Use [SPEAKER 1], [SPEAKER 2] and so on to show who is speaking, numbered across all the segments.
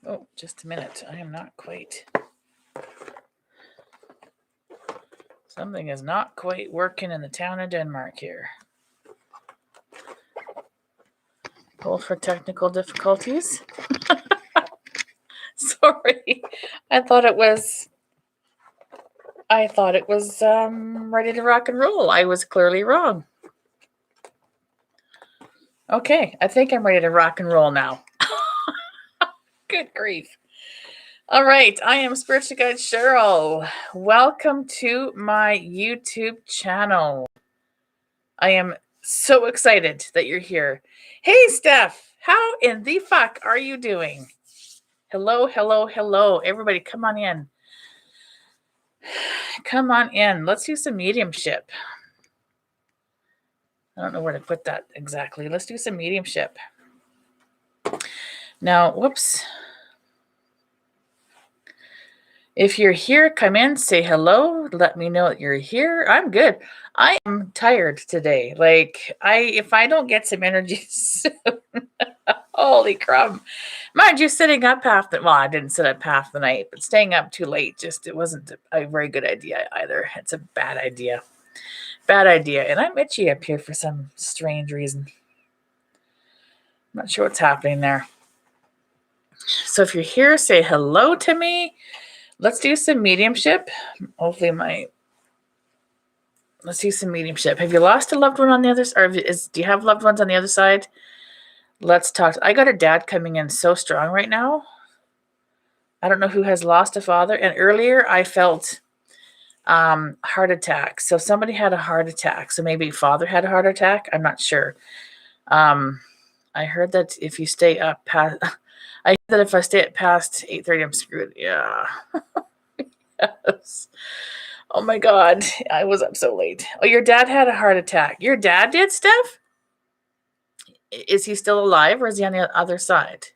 [SPEAKER 1] Oh, just a minute. I am not quite. Something is not quite working in the town of Denmark here. Hold for technical difficulties. Sorry. I thought it was ready to rock and roll. I was clearly wrong. Okay, I think I'm ready to rock and roll now. Good grief. All right, I am Spiritual Guide Cheryl. Welcome to my YouTube channel. I am so excited that you're here. Hey, Steph, how in the fuck are you doing? Hello, hello, hello. Everybody, come on in. Come on in. Let's do some mediumship. I don't know where to put that exactly. Let's do some mediumship. Now, whoops. If you're here, come in, say hello, let me know that you're here. I'm good. I am tired today. If I don't get some energy soon, holy crap. Mind you, sitting up I didn't sit up half the night, but staying up too late, it wasn't a very good idea either. It's a bad idea. Bad idea. And I'm itchy up here for some strange reason. I'm not sure what's happening there. So if you're here, say hello to me. Let's do some mediumship. Let's do some mediumship. Have you lost a loved one on the other side? Do you have loved ones on the other side? Let's talk. I got a dad coming in so strong right now. I don't know who has lost a father. And earlier I felt heart attack. So somebody had a heart attack. So maybe father had a heart attack. I'm not sure. I heard that if you stay up past... I heard that if I stay up past 8:30, I'm screwed. Yeah. Yes. Oh my God. I was up so late. Oh, your dad had a heart attack. Your dad did, Steph? Is he still alive or is he on the other side?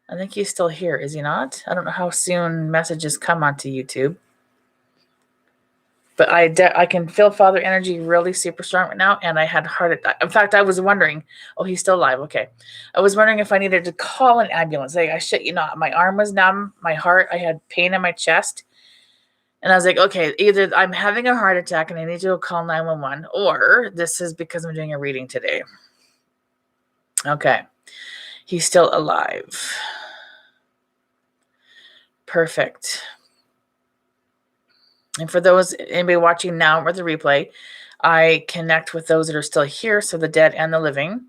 [SPEAKER 1] I think he's still here. Is he not? I don't know how soon messages come onto YouTube. But I can feel father energy really super strong right now. And I had heart attack. In fact, I was wondering, oh, he's still alive. Okay. I was wondering if I needed to call an ambulance. Like, I shit you not. My arm was numb. My heart, I had pain in my chest. And I was like, okay, either I'm having a heart attack and I need to go call 911, or this is because I'm doing a reading today. Okay. He's still alive. Perfect. And for anybody watching now or the replay, I connect with those that are still here, so the dead and the living.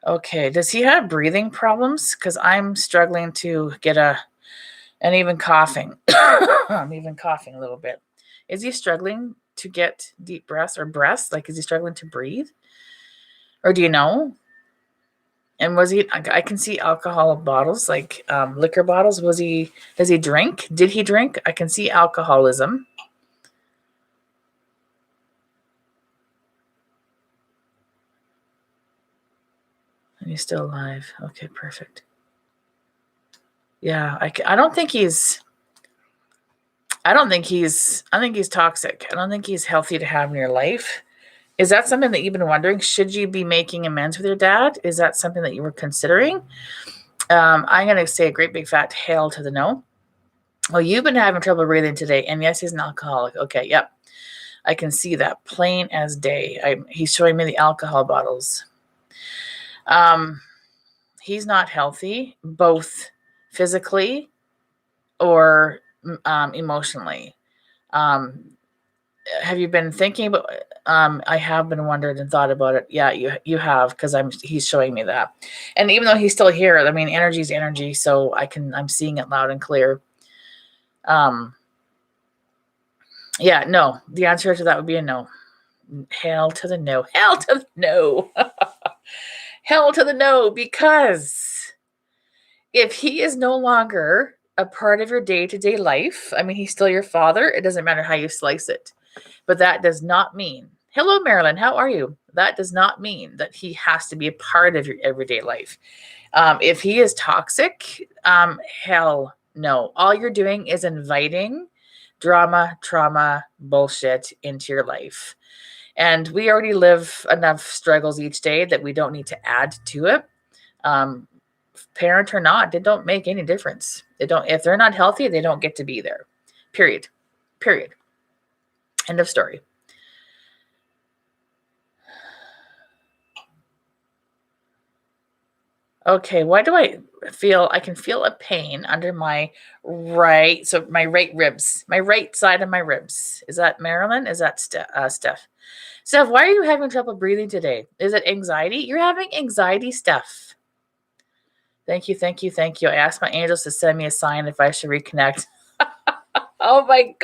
[SPEAKER 1] Okay, does he have breathing problems? Because I'm struggling to get and even coughing. I'm even coughing a little bit. Is he struggling to get deep breaths or breaths? Like, is he struggling to breathe? Or do you know? And I can see alcohol bottles, like liquor bottles. Does he drink? Did he drink? I can see alcoholism. And he's still alive. Okay, perfect. Yeah, I don't think he's toxic. I don't think he's healthy to have in your life. Is that something that you've been wondering? Should you be making amends with your dad? Is that something that you were considering? I'm going to say a great big fat hail to the no. Oh, you've been having trouble breathing today. And yes, he's an alcoholic. Okay, yep. I can see that plain as day. He's showing me the alcohol bottles. He's not healthy, both physically or emotionally. Have you been thinking about? I have been wondered and thought about it. Yeah, you have, because he's showing me that. And even though he's still here, I mean, energy is energy, so I'm seeing it loud and clear. Yeah, no. The answer to that would be a no. Hail to the no. Hail to the no. Hail to the no, because if he is no longer a part of your day-to-day life, I mean, he's still your father. It doesn't matter how you slice it. But that does not mean, hello, Marilyn, how are you? That does not mean that he has to be a part of your everyday life. If he is toxic, hell no. All you're doing is inviting drama, trauma, bullshit into your life. And we already live enough struggles each day that we don't need to add to it. parent or not, it don't make any difference. If they're not healthy, they don't get to be there. Period. End of story. Okay, why do I can feel a pain under my right ribs, my right side of my ribs. Is that Marilyn? Is that Steph? Steph, why are you having trouble breathing today? Is it anxiety? You're having anxiety, Steph. Thank you. I asked my angels to send me a sign if I should reconnect. Oh my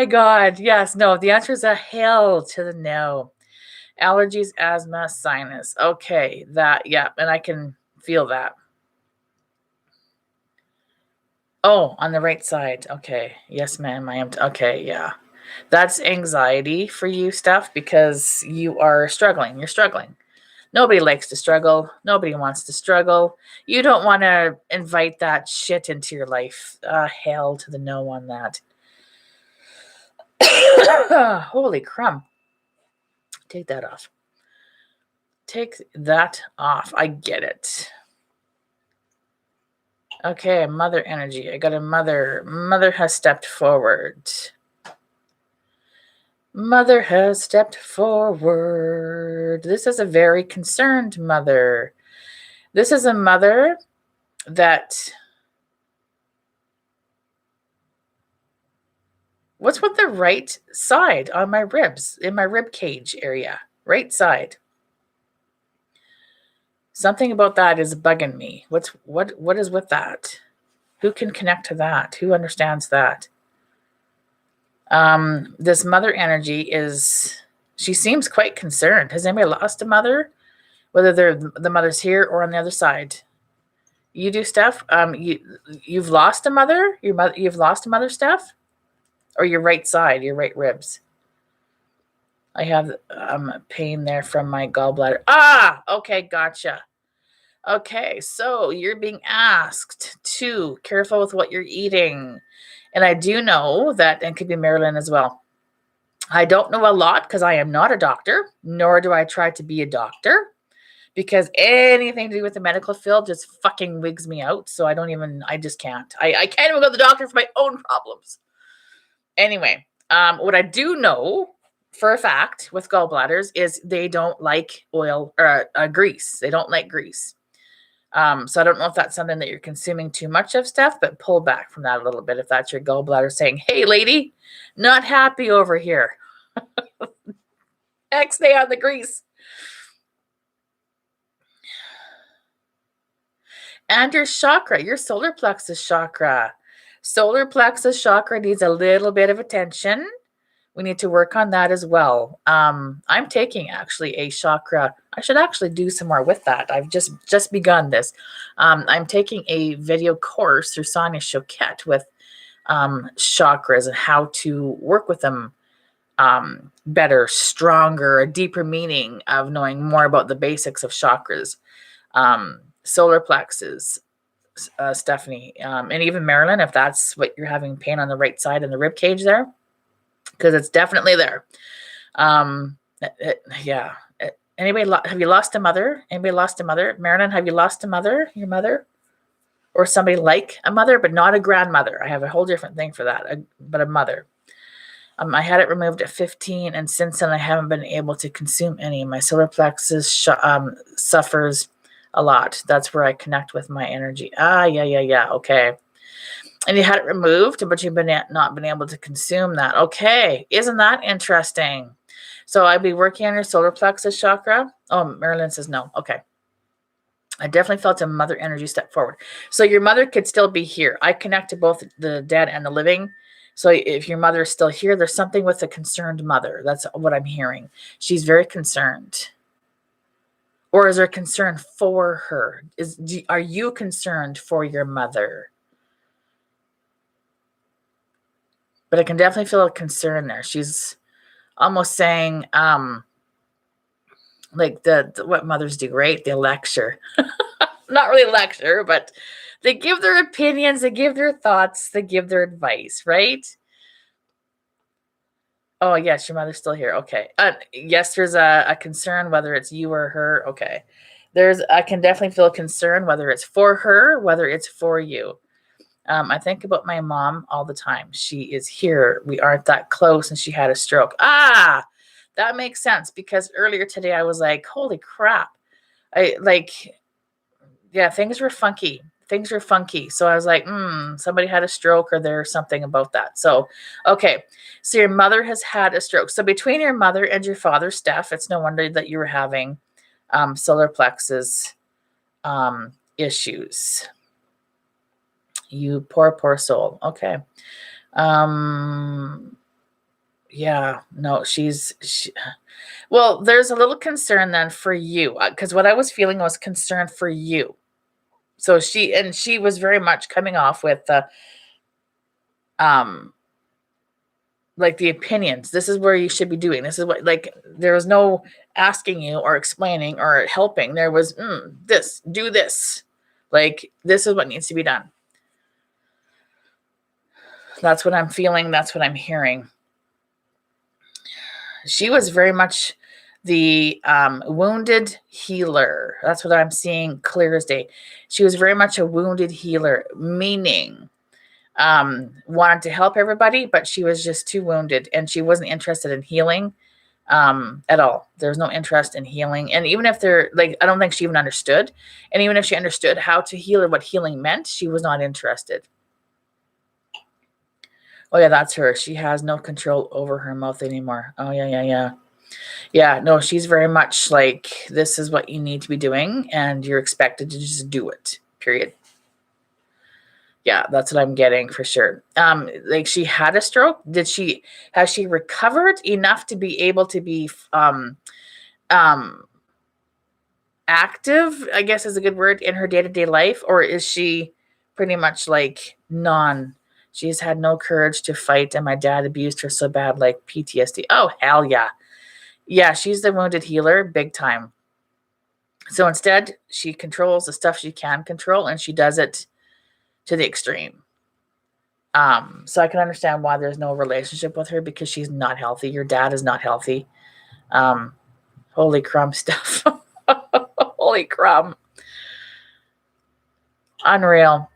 [SPEAKER 1] God. Yes, no, the answer is a hell to the no. Allergies, asthma, sinus. Okay, and I can feel that. Oh, on the right side. Okay. Yes, ma'am. I am. Okay, yeah. That's anxiety for you, Steph, because you are struggling. You're struggling. Nobody likes to struggle. Nobody wants to struggle. You don't want to invite that shit into your life. Hell to the no on that. Holy crumb. Take that off. I get it. Okay, mother energy. I got a mother. Mother has stepped forward. Mother has stepped forward. This is a very concerned mother. This is a mother that... What's with the right side on my ribs, in my rib cage area? Right side. Something about that is bugging me. What is with that? Who can connect to that? Who understands that? This mother energy she seems quite concerned. Has anybody lost a mother? Whether the mother's here or on the other side. You do, Steph? You've lost a mother? You've lost a mother, Steph? Or your right side, your right ribs? I have pain there from my gallbladder. Okay, gotcha. Okay, so you're being asked to careful with what you're eating. And I do know that, and could be Marilyn as well. I don't know a lot because I am not a doctor, nor do I try to be a doctor, because anything to do with the medical field just fucking wigs me out. So I just can't. I can't even go to the doctor for my own problems. Anyway, what I do know for a fact with gallbladders is they don't like oil or grease. They don't like grease. So I don't know if that's something that you're consuming too much of, Steph, but pull back from that a little bit if that's your gallbladder saying, hey, lady, not happy over here. X-day on the grease. And your chakra, your solar plexus chakra. Solar plexus chakra needs a little bit of attention. We need to work on that as well. I'm taking actually a chakra. I should actually do some more with that. I've just begun this. I'm taking a video course through Sonia Choquette with chakras and how to work with them better, stronger, a deeper meaning of knowing more about the basics of chakras. Solar plexus, Stephanie, and even Marilyn, if that's what you're having pain on the right side in the rib cage there, because it's definitely there. Yeah. Anybody, have you lost a mother? Anybody lost a mother? Marilyn, have you lost a mother? Your mother? Or somebody like a mother, but not a grandmother. I have a whole different thing for that, but a mother. I had it removed at 15, and since then I haven't been able to consume any. My solar plexus suffers a lot. That's where I connect with my energy. Yeah. Okay. And you had it removed, but you've not been able to consume that. Okay. Isn't that interesting? So I'd be working on your solar plexus chakra. Oh, Marilyn says no. Okay. I definitely felt a mother energy step forward. So your mother could still be here. I connect to both the dead and the living. So if your mother is still here, there's something with a concerned mother. That's what I'm hearing. She's very concerned. Or is there concern for her? Are you concerned for your mother? But I can definitely feel a concern there. She's almost saying, like what mothers do, right? They lecture. Not really lecture, but they give their opinions, they give their thoughts, they give their advice, right? Oh, yes, your mother's still here. Okay. Yes, there's a concern whether it's you or her. Okay. I can definitely feel concern, whether it's for her, whether it's for you. I think about my mom all the time. She is here. We aren't that close, and she had a stroke. Ah, that makes sense because earlier today I was like, holy crap. I like, yeah, things were funky. Things were funky. So I was like, somebody had a stroke or there's something about that. So, okay. So your mother has had a stroke. So between your mother and your father, Steph, it's no wonder that you were having solar plexus issues. You poor soul. Okay. Yeah, no, well, there's a little concern then for you, because what I was feeling was concern for you. So she was very much coming off with um like the opinions. This is where you should be doing. This is what, like, there was no asking you or explaining or helping. There was this, do this. Like, this is what needs to be done. That's what I'm feeling. That's what I'm hearing. She was very much the wounded healer. That's what I'm seeing clear as day. She was very much a wounded healer, meaning wanted to help everybody, but she was just too wounded and she wasn't interested in healing at all. There was no interest in healing. And even if I don't think she even understood. And even if she understood how to heal or what healing meant, she was not interested. Oh yeah, that's her. She has no control over her mouth anymore. Oh yeah. Yeah, no, she's very much like, this is what you need to be doing, and you're expected to just do it. Period. Yeah, that's what I'm getting for sure. Like, she had a stroke. Has she recovered enough to be able to be active, I guess is a good word, in her day-to-day life, or is she pretty much like she's had no courage to fight, and my dad abused her so bad, like PTSD. Oh, hell yeah. Yeah, she's the wounded healer, big time. So instead, she controls the stuff she can control, and she does it to the extreme. So I can understand why there's no relationship with her, because she's not healthy. Your dad is not healthy. Holy crumb stuff. Holy crumb. Unreal.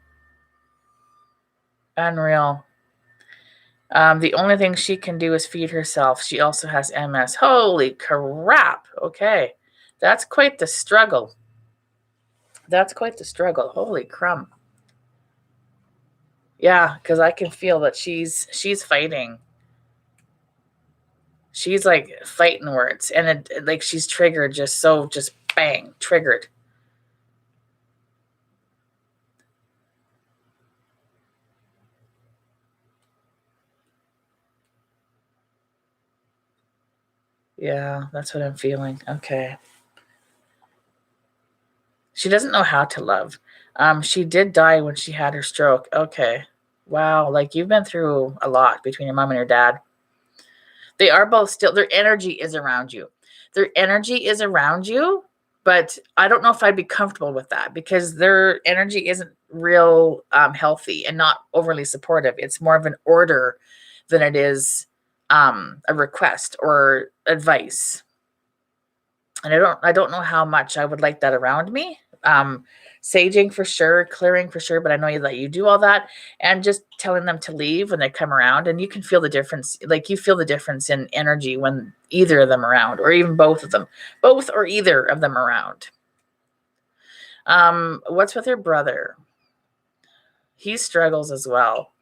[SPEAKER 1] The only thing she can do is feed herself. She also has MS. Holy crap. Okay. That's quite the struggle. Holy crumb. Yeah, because I can feel that she's fighting. She's like fighting words, and like she's triggered, just bang, triggered. Yeah, that's what I'm feeling. Okay. She doesn't know how to love. She did die when she had her stroke. Okay. Wow, like, you've been through a lot between your mom and your dad. They are both still, their energy is around you. But I don't know if I'd be comfortable with that, because their energy isn't real healthy and not overly supportive. It's more of an order than it is a request or advice. And I don't know how much I would like that around me. Saging for sure, clearing for sure, but I know that you do all that, and just telling them to leave when they come around, and you can feel the difference. Like, you feel the difference in energy when either of them around, or even both of them, both or either of them around. What's with your brother? He struggles as well.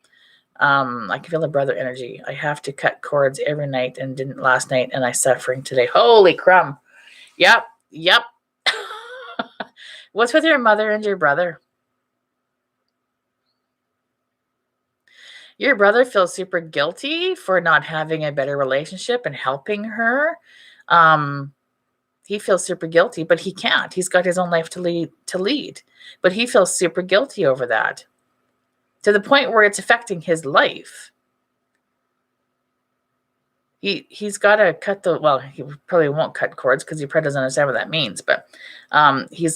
[SPEAKER 1] I can feel the brother energy. I have to cut cords every night and didn't last night, and I'm suffering today. Holy crumb. Yep. What's with your mother and your brother? Your brother feels super guilty for not having a better relationship and helping her. He feels super guilty, but he can't. He's got his own life to lead. But he feels super guilty over that, to the point where it's affecting his life. He's got to cut he probably won't cut cords, because he probably doesn't understand what that means. But he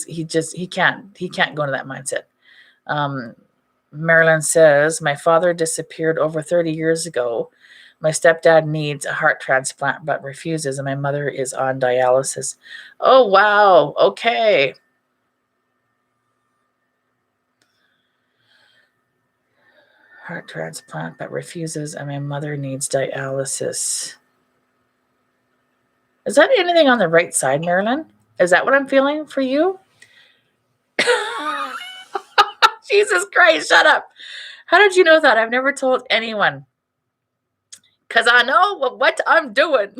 [SPEAKER 1] can't go into that mindset. Marilyn says, my father disappeared over 30 years ago. My stepdad needs a heart transplant but refuses, and my mother is on dialysis. Oh, wow. Okay. Heart transplant, but refuses, and my mother needs dialysis. Is that anything on the right side, Marilyn? Is that what I'm feeling for you? Jesus Christ, shut up. How did you know that? I've never told anyone. Because I know what I'm doing.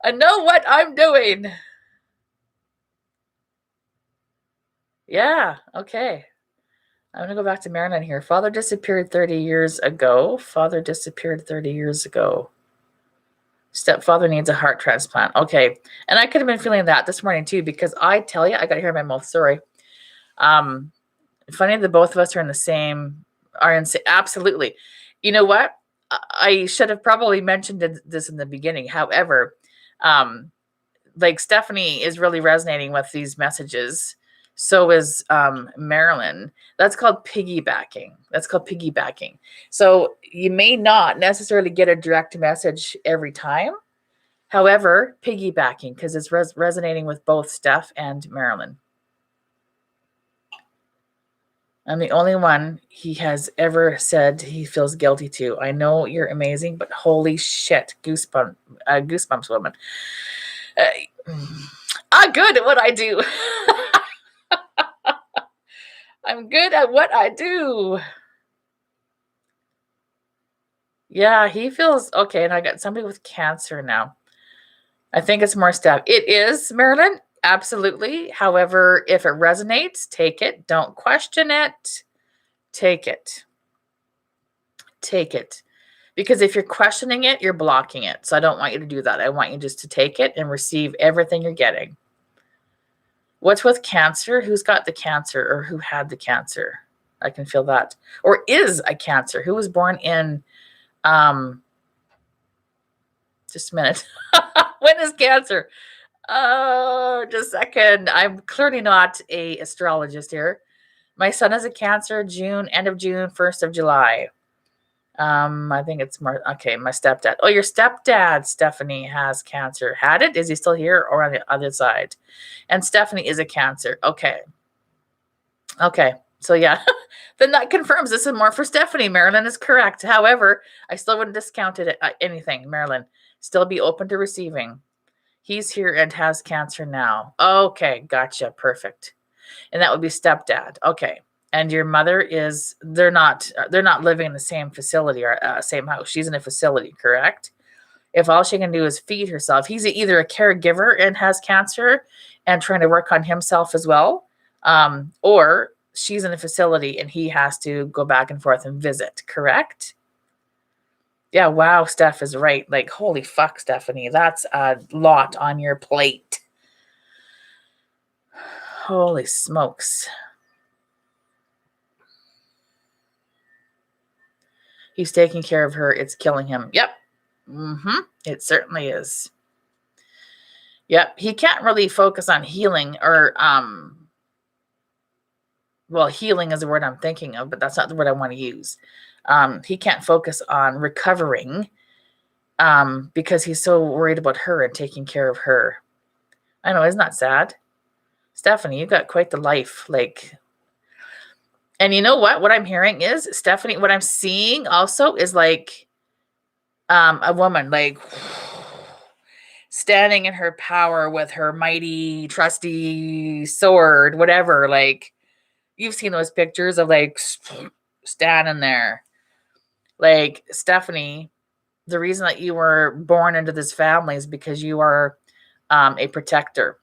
[SPEAKER 1] I know what I'm doing. Yeah, okay. I'm going to go back to Marilyn here. Father disappeared 30 years ago. Father disappeared 30 years ago. Stepfather needs a heart transplant. Okay. And I could have been feeling that this morning too, because I tell you, I got hair in my mouth. Sorry. Funny that both of us are in the same, absolutely. You know what? I should have probably mentioned this in the beginning. However, like Stephanie is really resonating with these messages. So is Marilyn. That's called piggybacking. So you may not necessarily get a direct message every time. However, piggybacking, because it's resonating with both Steph and Marilyn. I'm the only one he has ever said he feels guilty to. I know you're amazing, but holy shit, goosebumps, woman. I'm good at what I do. I'm good at what I do. Yeah, he feels okay. And I got somebody with cancer now. I think it's more stuff. It is, Marilyn. Absolutely. However, if it resonates, take it. Don't question it. Take it. Take it. Because if you're questioning it, you're blocking it. So I don't want you to do that. I want you just to take it and receive everything you're getting. What's with cancer? Who's got the cancer or who had the cancer? I can feel that. Or is a cancer? Who was born in, just a minute. When is cancer? Just a second. I'm clearly not a astrologist here. My son has a cancer, end of June, 1st of July. I think it's more, okay, my stepdad. Oh, your stepdad, Stephanie, has cancer. Had it? Is he still here or on the other side? And Stephanie is a cancer. Okay. So yeah, then that confirms this is more for Stephanie. Marilyn is correct. However, I still wouldn't discount it anything. Marilyn, still be open to receiving. He's here and has cancer now. Okay, gotcha. Perfect. And that would be stepdad. Okay. And your mother is, they're not living in the same facility or same house. She's in a facility, correct? If all she can do is feed herself, he's either a caregiver and has cancer and trying to work on himself as well, or she's in a facility and he has to go back and forth and visit, correct? Yeah, wow, Steph is right. Like, holy fuck, Stephanie, that's a lot on your plate. Holy smokes. He's taking care of her. It's killing him. Yep. It certainly is. Yep. He can't really focus on healing or, well, healing is the word I'm thinking of, but that's not the word I want to use. He can't focus on recovering because he's so worried about her and taking care of her. I know, isn't that sad? Stephanie, you got quite the life. Like, and you know what I'm hearing is, Stephanie, what I'm seeing also is like a woman like standing in her power with her mighty, trusty sword, whatever. Like, you've seen those pictures of like standing there. Like, Stephanie, the reason that you were born into this family is because you are a protector.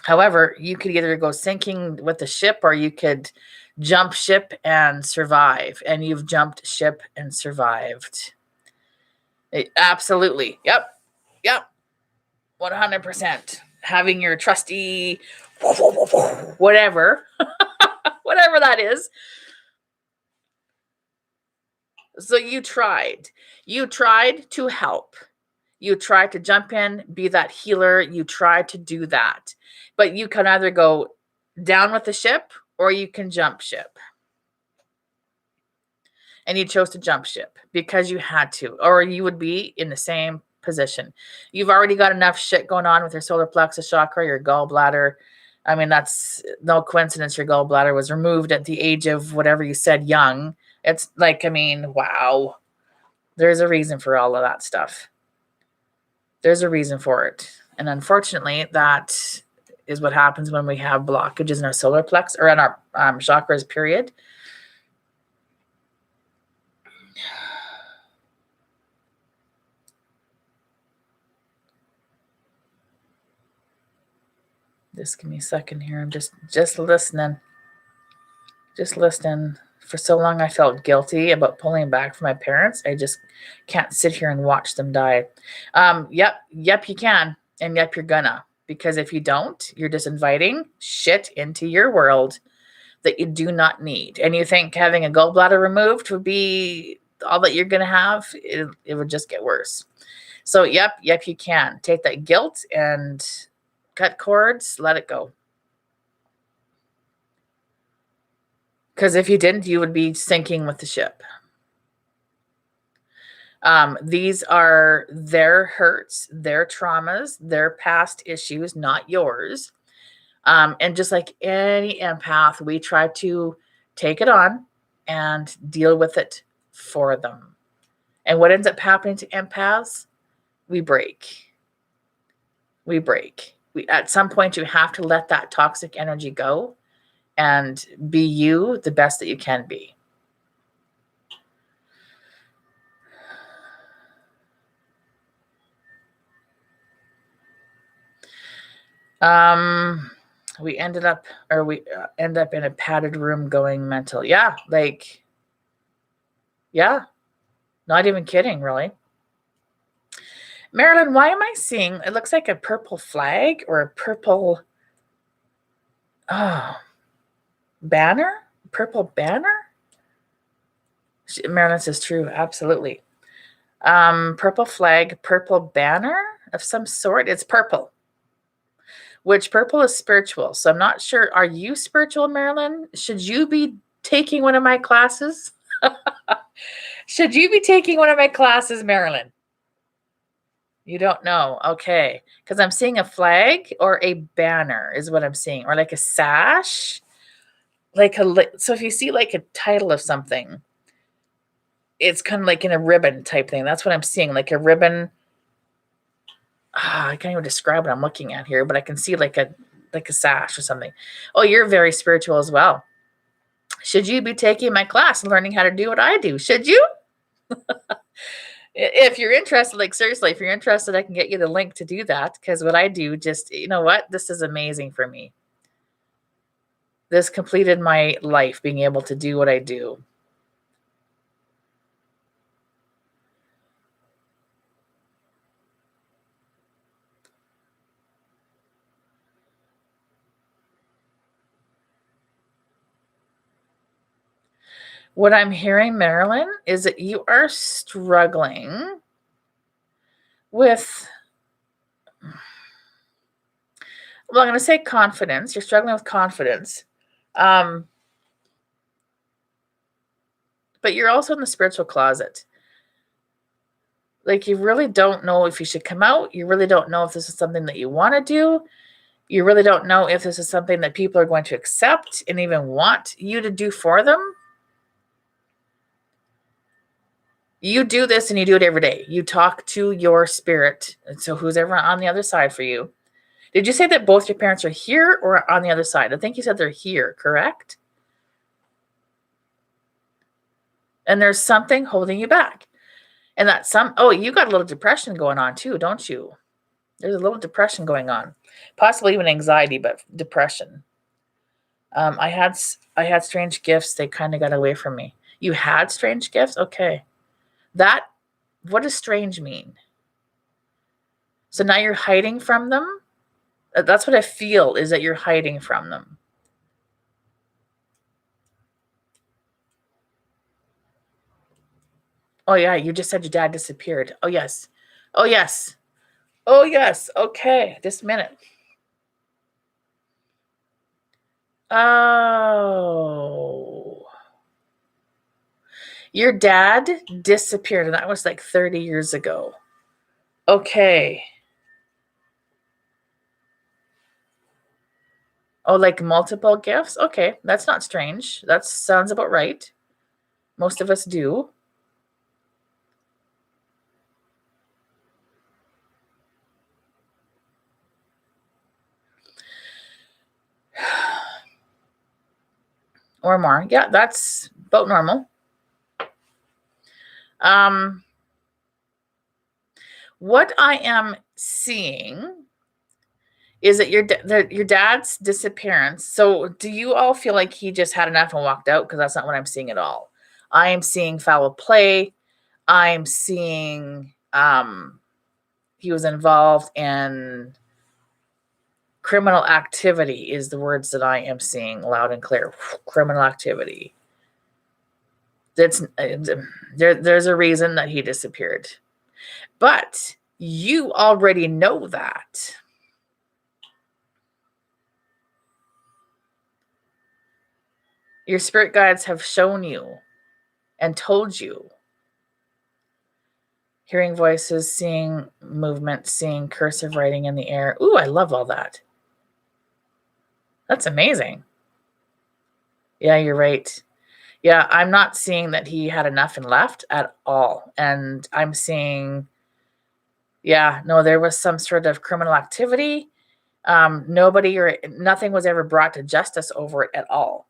[SPEAKER 1] However, you could either go sinking with the ship or you could jump ship and survive. And you've jumped ship and survived. Absolutely. Yep. 100%. Having your trusty whatever, whatever that is. So you tried to help. You tried to jump in, be that healer. You tried to do that. But you can either go down with the ship or you can jump ship. And you chose to jump ship because you had to, or you would be in the same position. You've already got enough shit going on with your solar plexus chakra, your gallbladder, I mean, that's no coincidence your gallbladder was removed at the age of whatever you said, young. It's like, I mean, wow. There's a reason for all of that stuff. There's a reason for it. And unfortunately, that is what happens when we have blockages in our solar plex or in our chakras, period. Just give me a second here. I'm just listening. Just listening. For so long, I felt guilty about pulling back from my parents. I just can't sit here and watch them die. Yep, you can. And yep, you're gonna. Because if you don't, you're just inviting shit into your world that you do not need. And you think having a gallbladder removed would be all that you're going to have, it would just get worse. So, yep, you can. Take that guilt and cut cords, let it go. Because if you didn't, you would be sinking with the ship. These are their hurts, their traumas, their past issues, not yours. And just like any empath, we try to take it on and deal with it for them. And what ends up happening to empaths? We break. At some point, you have to let that toxic energy go and be you the best that you can be. We end up in a padded room going mental. Yeah, not even kidding, really. Marilyn, why am I seeing, it looks like a purple flag or a purple banner? Purple banner? Marilyn says true, absolutely. Purple flag, purple banner of some sort. It's purple. Which purple is spiritual. So I'm not sure. Are you spiritual, Marilyn? Should you be taking one of my classes? Should you be taking one of my classes, Marilyn? You don't know. Okay. Because I'm seeing a flag or a banner is what I'm seeing. Or like a sash. So if you see like a title of something, it's kind of like in a ribbon type thing. That's what I'm seeing. Like a ribbon. I can't even describe what I'm looking at here, but I can see like a sash or something. Oh, you're very spiritual as well. Should you be taking my class and learning how to do what I do? Should you? If you're interested, like seriously, if you're interested, I can get you the link to do that, because what I do, just, you know what? This is amazing for me. This completed my life, being able to do what I do. What I'm hearing, Marilyn, is that you are struggling with, well, I'm going to say confidence. You're struggling with confidence. But you're also in the spiritual closet. Like, you really don't know if you should come out. You really don't know if this is something that you want to do. You really don't know if this is something that people are going to accept and even want you to do for them. You do this and you do it every day. You talk to your spirit. And so who's ever on the other side for you. Did you say that both your parents are here or on the other side? I think you said they're here, correct? And there's something holding you back. And that's you got a little depression going on too, don't you? There's a little depression going on. Possibly even anxiety, but depression. I had strange gifts. They kind of got away from me. You had strange gifts? Okay. What does strange mean? So now you're hiding from them? That's what I feel, is that you're hiding from them. Oh, yeah, you just said your dad disappeared. Oh, yes. Oh, yes. Oh, yes. Okay, just a minute. Oh. Your dad disappeared, and that was like 30 years ago. Okay. Oh, like multiple gifts? Okay, that's not strange. That sounds about right. Most of us do. Or more. Yeah, that's about normal. What I am seeing is that your dad's disappearance. So, do you all feel like he just had enough and walked out? Because that's not what I'm seeing at all. I am seeing foul play. I'm seeing he was involved in criminal activity. Is the words that I am seeing loud and clear. Criminal activity. That's there's a reason that he disappeared, but you already know that. Your spirit guides have shown you and told you. Hearing voices, seeing movement, seeing cursive writing in the air. Ooh, I love all that. That's amazing. Yeah, you're right. Yeah, I'm not seeing that he had enough and left at all. And I'm seeing, yeah, no, there was some sort of criminal activity. Nobody or nothing was ever brought to justice over it at all.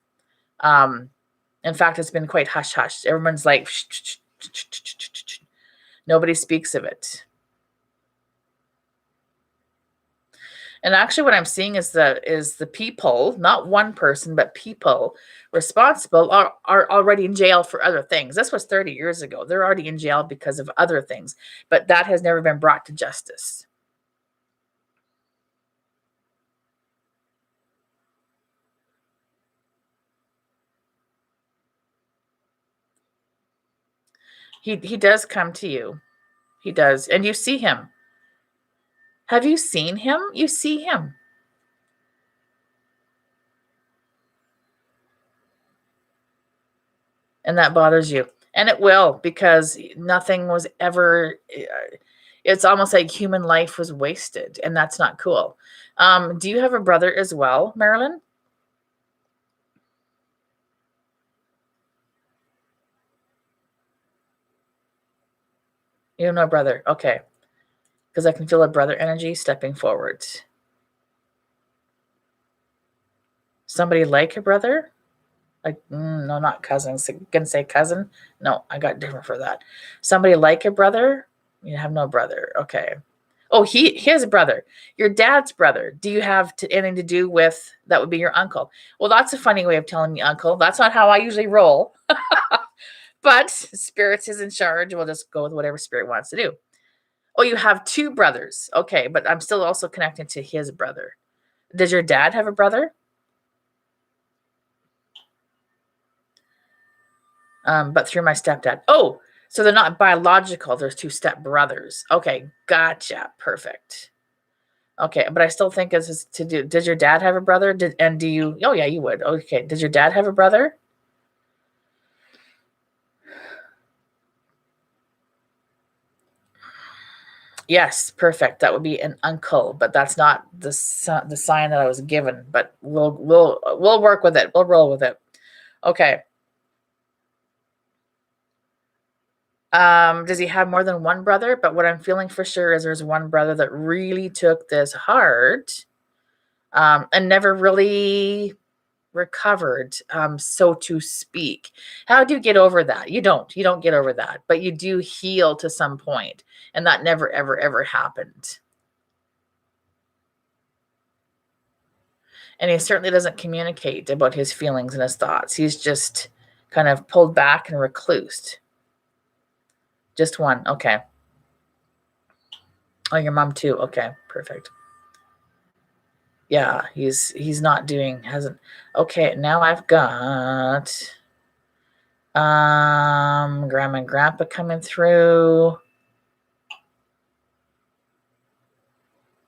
[SPEAKER 1] In fact, it's been quite hush hush. Everyone's like, shh, shh, shh, shh, shh, shh. Nobody speaks of it. And actually, what I'm seeing is the people, not one person, but people responsible are already in jail for other things. This was 30 years ago. They're already in jail because of other things, but that has never been brought to justice. He does come to you. He does, and you see him. Have you seen him? You see him. And that bothers you. And it will, because nothing was ever it's almost like human life was wasted, and that's not cool. Do you have a brother as well, Marilyn? You have no brother. Okay. Because I can feel a brother energy stepping forward. Somebody like a brother? Like, no, not cousins. Gonna say cousin. No, I got different for that. Somebody like a brother? You have no brother. Okay. Oh, he has a brother. Your dad's brother. Do you have anything to do with that? Would be your uncle. Well, that's a funny way of telling me uncle. That's not how I usually roll. But spirits is in charge. We'll just go with whatever spirit wants to do. Oh, you have two brothers. Okay, but I'm still also connected to his brother. Does your dad have a brother? But through my stepdad. Oh, so they're not biological. There's two step brothers. Okay, gotcha. Perfect. Okay, but I still think is to do. Does your dad have a brother? Do you? Oh yeah, you would. Okay. Does your dad have a brother? Yes, perfect. That would be an uncle, but that's not the sign that I was given. But we'll work with it. We'll roll with it. Okay. Does he have more than one brother? But what I'm feeling for sure is there's one brother that really took this hard, and never really recovered, so to speak. How do you get over that? You don't. You don't get over that, but you do heal to some point, and that never, ever, ever happened. And he certainly doesn't communicate about his feelings and his thoughts. He's just kind of pulled back and reclused. Just one. Okay. Oh, your mom too. Okay, perfect. Yeah, he's not doing hasn't. Okay, now I've got grandma and grandpa coming through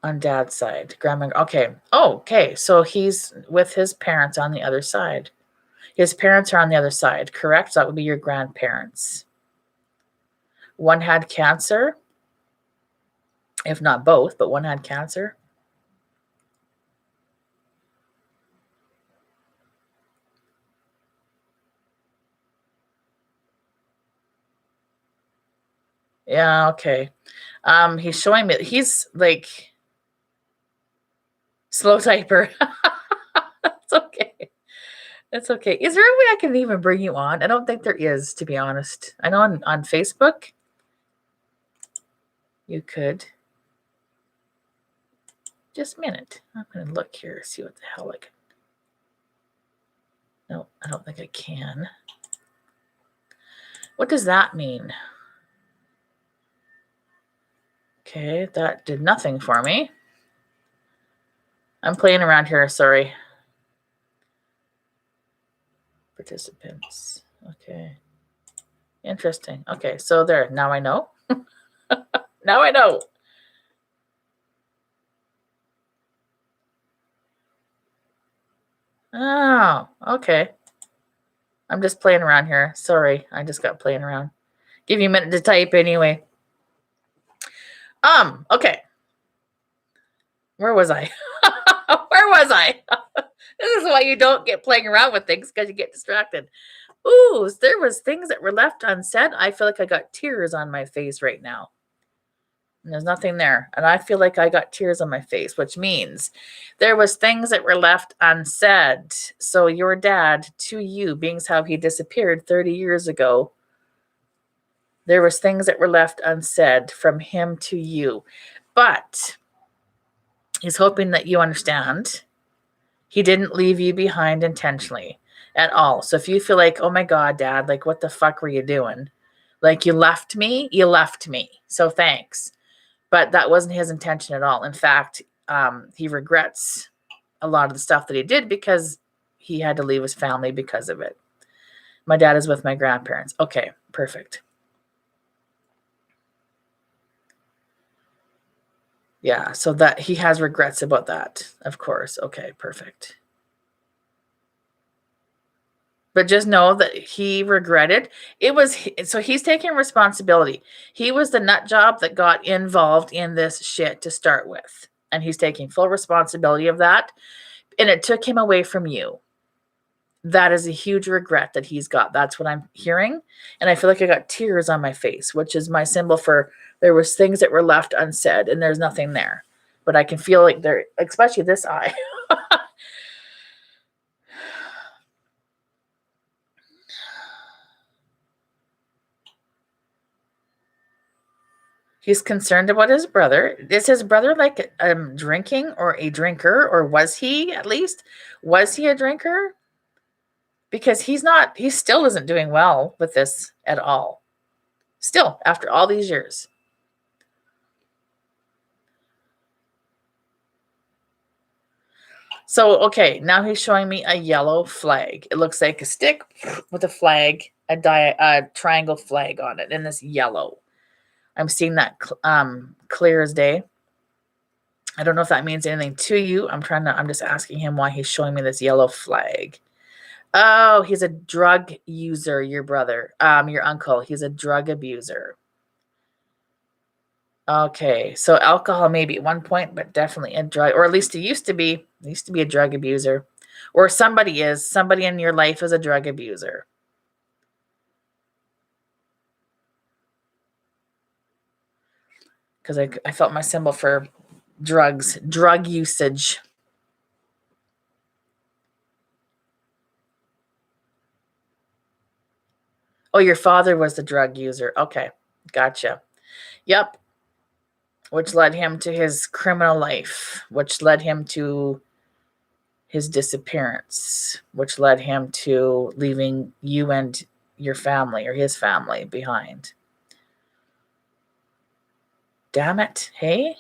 [SPEAKER 1] on dad's side. Grandma. Okay. Oh, okay. So he's with his parents on the other side. His parents are on the other side, correct? So that would be your grandparents. One had cancer, if not both, but one had cancer. Yeah, okay. He's showing me he's like slow typer. It's okay. It's okay. Is there a way I can even bring you on? I don't think there is, to be honest. I know on Facebook you could. Just a minute. I'm gonna look here, see what the hell I can. No, I don't think I can. What does that mean? Okay, that did nothing for me. I'm playing around here, sorry. Participants. Okay. Interesting. Okay, so there. Now I know. Now I know. Oh, okay. I'm just playing around here. Sorry, I just got playing around. Give you a minute to type anyway. Okay. Where was I? Where was I? This is why you don't get playing around with things, because you get distracted. Ooh, there was things that were left unsaid. I feel like I got tears on my face right now. And there's nothing there. And I feel like I got tears on my face, which means there was things that were left unsaid. So your dad to you, being how he disappeared 30 years ago, there was things that were left unsaid from him to you. But he's hoping that you understand he didn't leave you behind intentionally at all. So if you feel like, oh my God, Dad, like what the fuck were you doing? Like you left me. So thanks. But that wasn't his intention at all. In fact, he regrets a lot of the stuff that he did because he had to leave his family because of it. My dad is with my grandparents. Okay, perfect. Yeah, so that he has regrets about that, of course. Okay, perfect. But just know that he regretted it was so he's taking responsibility. He was the nut job that got involved in this shit to start with, and he's taking full responsibility of that, and it took him away from you. That is a huge regret that he's got. That's what I'm hearing, and I feel like I got tears on my face, which is my symbol for there was things that were left unsaid and there's nothing there. But I can feel like there, especially this eye. He's concerned about his brother. Is his brother like drinking or a drinker, or was he at least? Was he a drinker? Because he's not, he still isn't doing well with this at all. Still, after all these years. So, okay, now he's showing me a yellow flag. It looks like a stick with a flag, a triangle flag on it, and this yellow. I'm seeing that clear as day. I don't know if that means anything to you. I'm just asking him why he's showing me this yellow flag. Oh, he's a drug user, your brother, your uncle. He's a drug abuser. Okay, so alcohol maybe at one point, but definitely a drug, or at least he used to be. He used to be a drug abuser, or somebody in your life is a drug abuser. Because I felt my symbol for drugs, drug usage. Oh, your father was the drug user. Okay, gotcha. Yep. Which led him to his criminal life, which led him to his disappearance, which led him to leaving you and your family or his family behind. Damn it. Hey?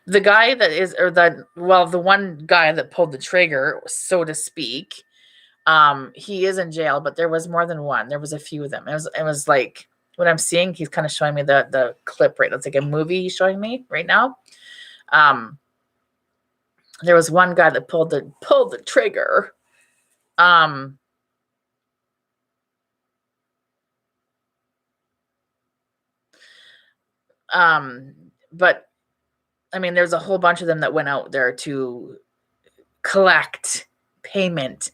[SPEAKER 1] The guy that is, or the one guy that pulled the trigger, so to speak, he is in jail, but there was more than one. There was a few of them. It was like what I'm seeing. He's kind of showing me the clip right now. It's like a movie he's showing me right now. There was one guy that pulled the trigger. But I mean, there's a whole bunch of them that went out there to collect payment.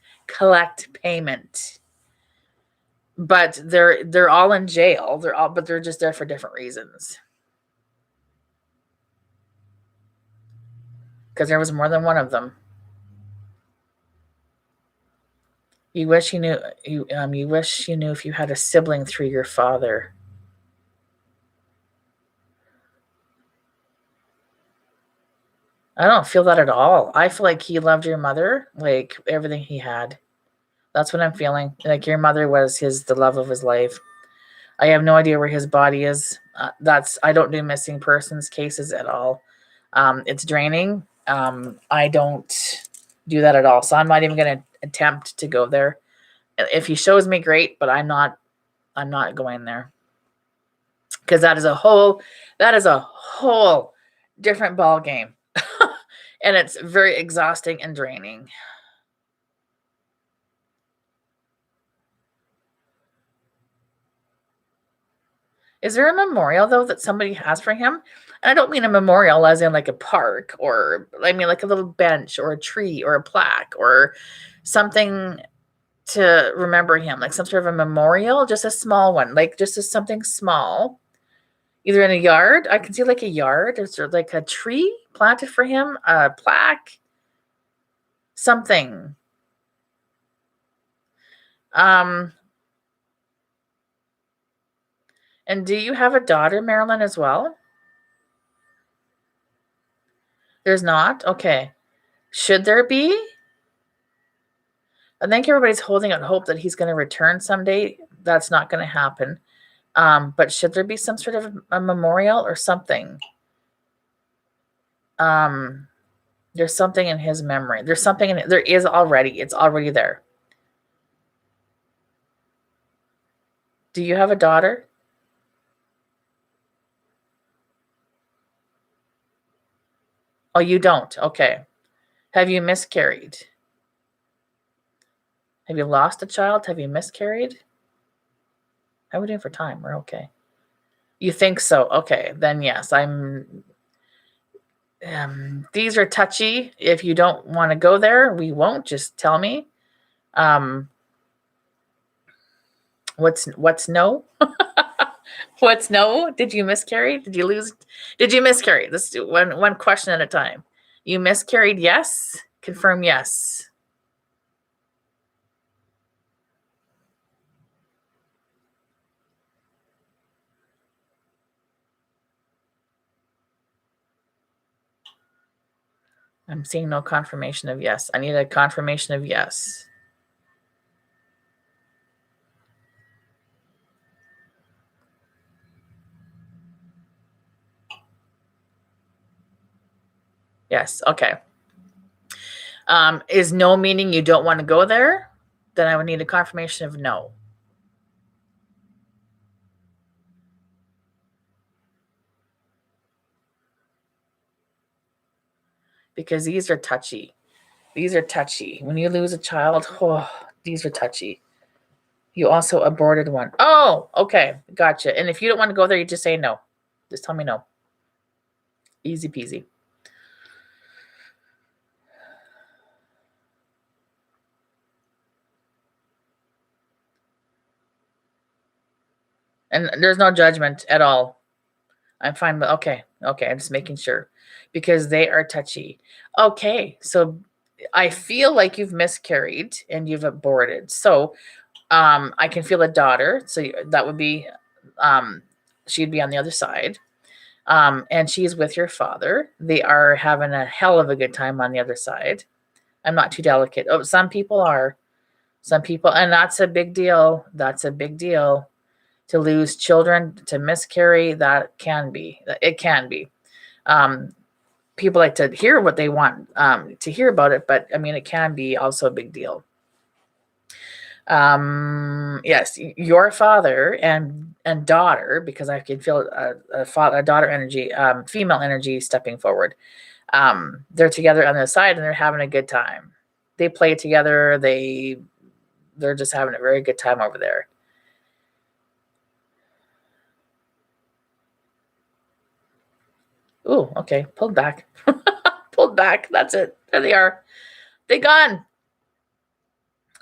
[SPEAKER 1] but they're all in jail. But they're just there for different reasons. Because there was more than one of them. You wish you knew. You wish you knew if you had a sibling through your father. I don't feel that at all. I feel like he loved your mother, like everything he had. That's what I'm feeling. Like your mother was the love of his life. I have no idea where his body is. I don't do missing persons cases at all. It's draining. I don't do that at all. So I'm not even going to attempt to go there. If he shows me, great, but I'm not going there, because that is a whole different ball game. And it's very exhausting and draining. Is there a memorial, though, that somebody has for him? And I don't mean a memorial as in like a park, or I mean like a little bench or a tree or a plaque or something to remember him, like some sort of a memorial, just a small one, like just something small, either in a yard. I can see like a yard, or sort of like a tree planted for him, a plaque, something. And do you have a daughter, Marilyn, as well? There's not? Okay. Should there be? I think everybody's holding out hope that he's going to return someday. That's not going to happen. But should there be some sort of a memorial or something? There's something in his memory. There's something in it. There is already. It's already there. Do you have a daughter? Oh, you don't? Okay. Have you miscarried? Have you lost a child? Have you miscarried? How are we doing for time? We're okay. You think so? Okay, then yes. These are touchy. If you don't want to go there, we won't. Just tell me. What's no? What's no? Did you miscarry? Did you lose? Did you miscarry? Let's do one question at a time. You miscarried? Yes. Confirm yes. I'm seeing no confirmation of yes. I need a confirmation of yes. Yes. Okay. Is no meaning you don't want to go there? Then I would need a confirmation of no. Because these are touchy. These are touchy. When you lose a child, these are touchy. You also aborted one. Oh, okay. Gotcha. And if you don't want to go there, you just say no. Just tell me no. Easy peasy. And there's no judgment at all. I'm fine with okay. I'm just making sure, because they are touchy. Okay, so I feel like you've miscarried and you've aborted. So I can feel a daughter. So that would be she'd be on the other side. And she's with your father. They are having a hell of a good time on the other side. I'm not too delicate. Oh, some people are. Some people, and that's a big deal. That's a big deal. To lose children, to miscarry, that can be. It can be. People like to hear what they want to hear about it, but I mean, it can be also a big deal. Yes, your father and daughter, because I can feel a daughter energy, female energy stepping forward. They're together on the side and they're having a good time. They play together. They're just having a very good time over there. Ooh, okay. Pulled back. Pulled back. That's it. There they are. They gone.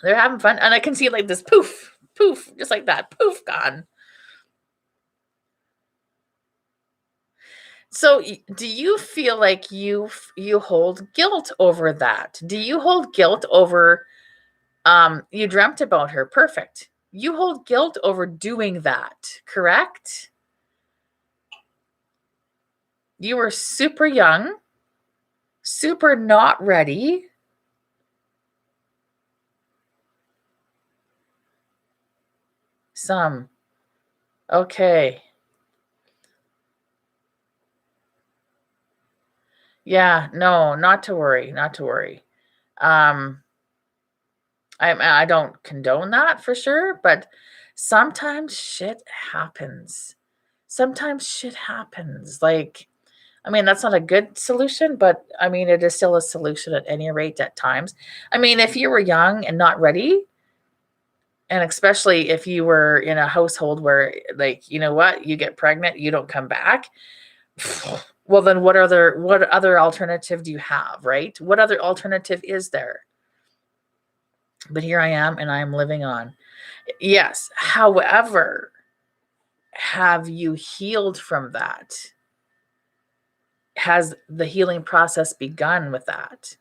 [SPEAKER 1] They're having fun. And I can see like this poof, Poof, just like that. Poof, gone. So do you feel like you hold guilt over that? Do you hold guilt over you dreamt about her? Perfect. You hold guilt over doing that, correct? You were super young, super not ready. Some. Okay. Yeah, no, not to worry, not to worry. Um, I don't condone that for sure, but sometimes shit happens. Sometimes shit happens. Like, I mean, that's not a good solution, but I mean, it is still a solution at any rate at times. I mean, if you were young and not ready, and especially if you were in a household where, like, you know what, you get pregnant, you don't come back. Well, then what other alternative do you have, right? What other alternative is there? But here I am and I am living on. Yes. However, have you healed from that? Has the healing process begun with that?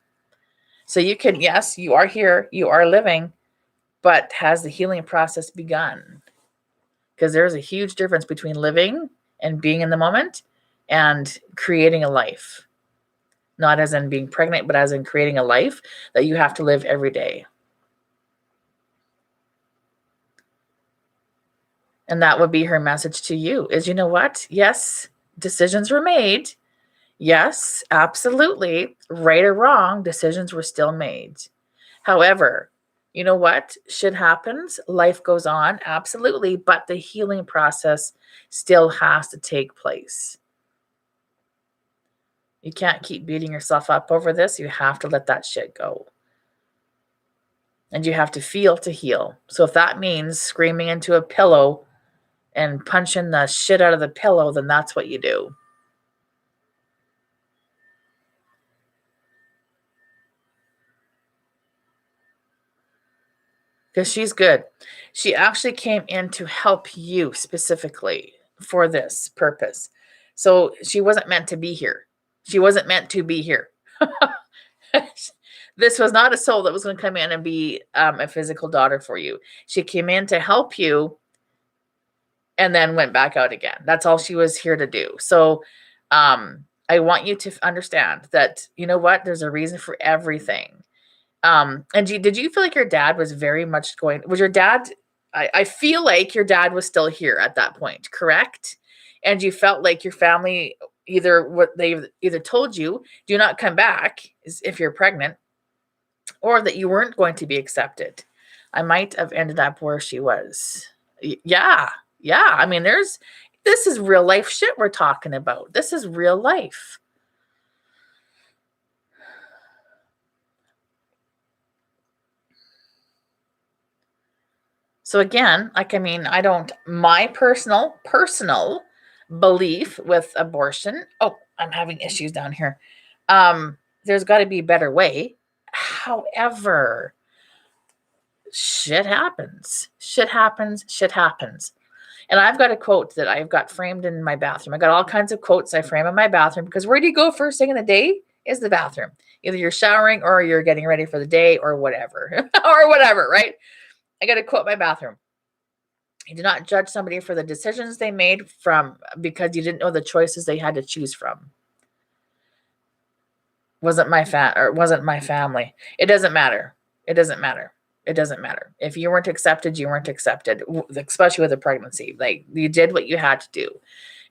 [SPEAKER 1] So you can, yes, you are here, you are living, but has the healing process begun? Because there's a huge difference between living and being in the moment and creating a life. Not as in being pregnant, but as in creating a life that you have to live every day. And that would be her message to you is, you know what? Yes, decisions were made. Yes, absolutely. Right or wrong, decisions were still made. However, you know what? Shit happens. Life goes on. Absolutely. But the healing process still has to take place. You can't keep beating yourself up over this. You have to let that shit go. And you have to feel to heal. So if that means screaming into a pillow and punching the shit out of the pillow, then that's what you do. Because she's good. She actually came in to help you specifically for this purpose. So she wasn't meant to be here. She wasn't meant to be here. This was not a soul that was going to come in and be a physical daughter for you. She came in to help you and then went back out again. That's all she was here to do. So I want you to understand that, you know what? There's a reason for everything. And did you feel like your dad was very much was your dad, I feel like your dad was still here at that point, correct? And you felt like your family what they either told you, do not come back if you're pregnant, or that you weren't going to be accepted. I might have ended up where she was. Yeah. Yeah. I mean, this is real life shit we're talking about. This is real life. So again, like, I mean, my personal belief with abortion. Oh, I'm having issues down here. There's got to be a better way. However, shit happens. Shit happens. Shit happens. And I've got a quote that I've got framed in my bathroom. I got all kinds of quotes I frame in my bathroom because where do you go first thing in the day? Is the bathroom. Either you're showering or you're getting ready for the day or whatever. Or whatever, right? I got a quote in my bathroom. You do not judge somebody for the decisions they made because you didn't know the choices they had to choose from. Wasn't my family. It doesn't matter. It doesn't matter. It doesn't matter. If you weren't accepted, you weren't accepted, especially with a pregnancy. Like, you did what you had to do.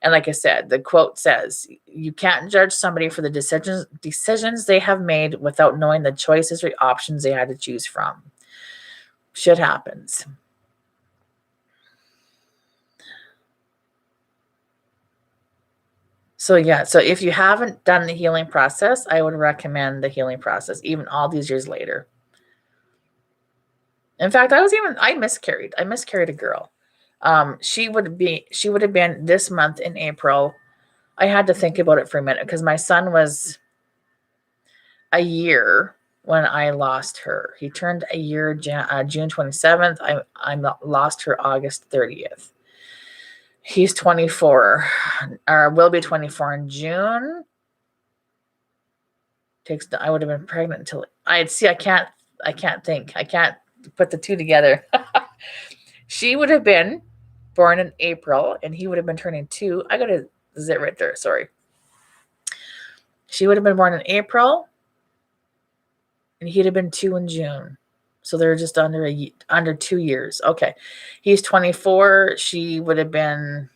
[SPEAKER 1] And like I said, the quote says, you can't judge somebody for the decisions they have made without knowing the choices or options they had to choose from. Shit happens. So yeah, so if you haven't done the healing process, I would recommend the healing process, even all these years later. In fact, I miscarried. I miscarried a girl. She would have been this month in April. I had to think about it for a minute because my son was a year when I lost her. He turned a year June 27th. I lost her August 30th. He's 24, or will be 24 in June. I would have been pregnant until I can't think. I can't put the two together. She would have been born in April, and he would have been turning 2. I got a zit right there. Sorry. She would have been born in April, and he'd have been 2 in June. So they're just under 2 years. Okay. He's 24. She would have been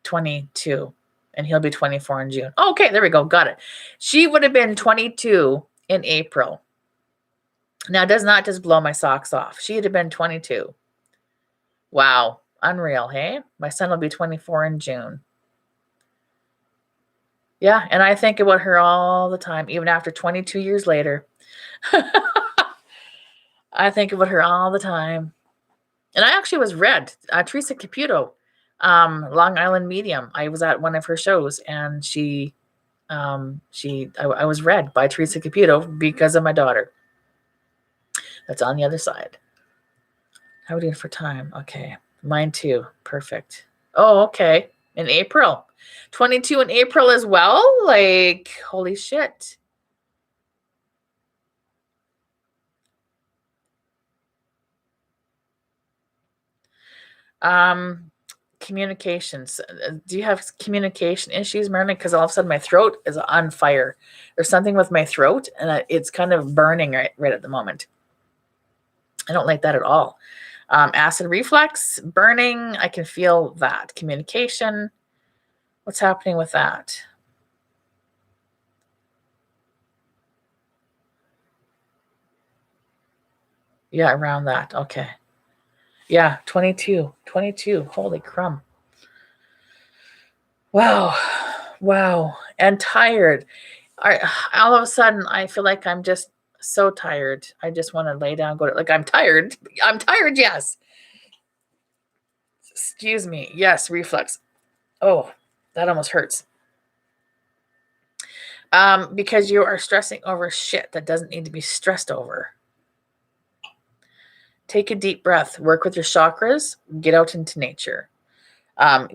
[SPEAKER 1] 22, and he'll be 24 in June. Okay, there we go. Got it. She would have been 22 in April. Now, it does not just blow my socks off. She'd have been 22. Wow. Unreal, hey? My son will be 24 in June. Yeah, and I think about her all the time, even after 22 years later. I think about her all the time. And I actually was read. Teresa Caputo, Long Island Medium. I was at one of her shows, and I was read by Teresa Caputo because of my daughter. That's on the other side. How are we doing for time? Okay. Mine too. Perfect. Oh, okay. In April. 22 in April as well? Like, holy shit. Communications. Do you have communication issues, Marilyn? Because all of a sudden my throat is on fire. There's something with my throat, and it's kind of burning right at the moment. I don't like that at all. Acid reflux, burning. I can feel that. Communication. What's happening with that? Yeah, around that. Okay. Yeah, 22. Holy crumb. Wow. And tired. All of a sudden, I feel like I'm just so tired. I just want to lay down, I'm tired. I'm tired, yes. Excuse me. Yes, reflux. Oh, that almost hurts. Because you are stressing over shit that doesn't need to be stressed over. Take a deep breath. Work with your chakras. Get out into nature.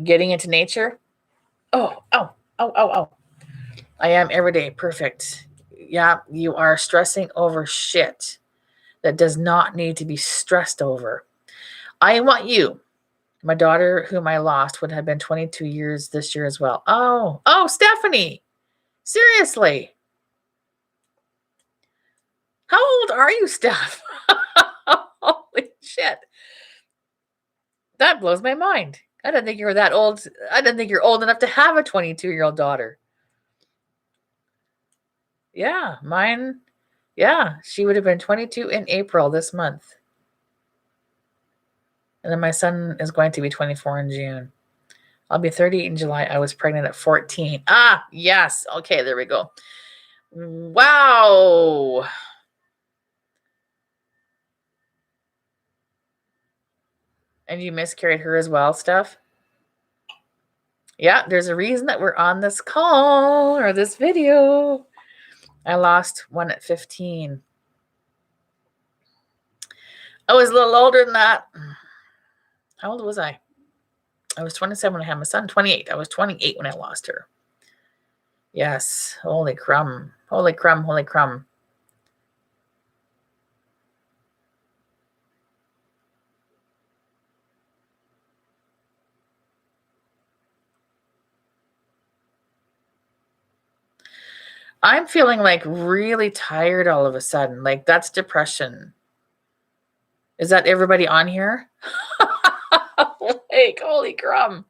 [SPEAKER 1] Getting into nature. Oh. I am every day. Perfect. Yeah, you are stressing over shit that does not need to be stressed over. I want you. My daughter, whom I lost, would have been 22 years this year as well. Oh, Stephanie. Seriously. How old are you, Steph? Holy shit. That blows my mind. I didn't think you were that old. I didn't think you're old enough to have a 22-year-old daughter. Yeah, mine. Yeah, she would have been 22 in April this month. And then my son is going to be 24 in June. I'll be 30 in July. I was pregnant at 14. Ah, yes. Okay, there we go. Wow. And you miscarried her as well, Steph? Yeah, there's a reason that we're on this call or this video. I lost one at 15. I was a little older than that. How old was I? I was 27 when I had my son. 28. I was 28 when I lost her. Yes. Holy crumb. Holy crumb. Holy crumb. I'm feeling like really tired all of a sudden. Like that's depression. Is that everybody on here? Like, holy crumb.